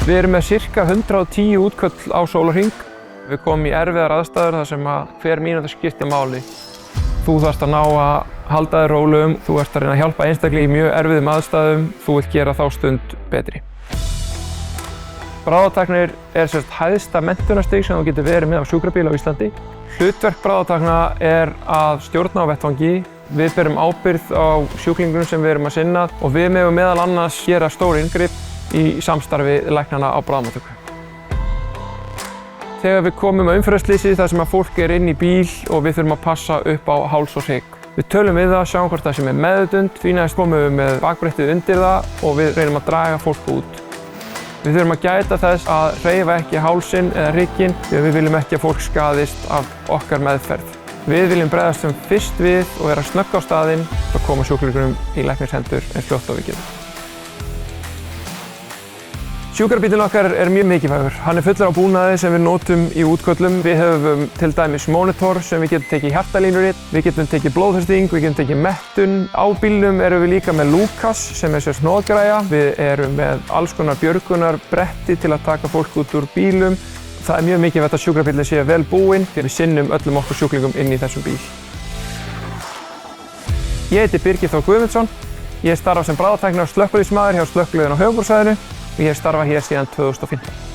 Við erum með sirka 110 útköll á sólarhring. Við komum í erfiðar aðstæður þar sem hver mínúta skiptir máli. Þú þarft að ná að halda þér rólegum, þú ert að reyna að hjálpa einstaklega í mjög erfiðum aðstæðum, þú vilt gera þá stund betri. Bráðatæknir er hæsta menntunarstig sem þú getur verið með á sjúkrabíl á Íslandi. Hlutverk bráðatækna er að stjórna á vettvangi. Við berum ábyrgð á sjúklingunum sem við erum að sinna og við megum meðal annars gera stór inngrip í samstarfi læknanna á bráðamóttöku. Þegar við komum á umferðarslysi þar sem fólk er inn í bíl og við þurfum að passa upp á háls og hrygg. Við tölum við það, sjáum hvort það sé með meðvitund, því næst komum við með bakbrettið undir það og við reynum að draga fólk út. Við þurfum að gæta þess að hreyfa ekki hálsinn eða hrygginn því við viljum ekki að fólk skaðist af okkar meðferð. Við viljum bregðast sem fyrst við og vera snögg á staðinn og koma sjúklingunum í læknishendur eins fljótt og við getum. Sjúkrabíllinn okkar er mjög mikilvægur. Hann er fullur af búnaði sem við notum í útköllum. Við höfum til dæmis monitor sem við getum tekið hjartalínur í, við getum tekið blóðþrýsting, við getum tekið mettun. Á bílnum erum við líka með Lucas sem er hnoðgræja. Við erum með alls konar björgunarbretti til að taka fólk út úr bílum. Það er mjög mikilvægt að sjúkrabíllinn sé vel búinn fyrir sinnum öllum okkur sjúklingum inn í þessum bíl. Ég heiti Birgir Þór Guðmundsson. Ég starfa sem bráðatæknir og slökkviliðsmaður hjá Slökkviliðinu á höfuðborgarsvæðinu og ég hef starfað hér síðan 2015.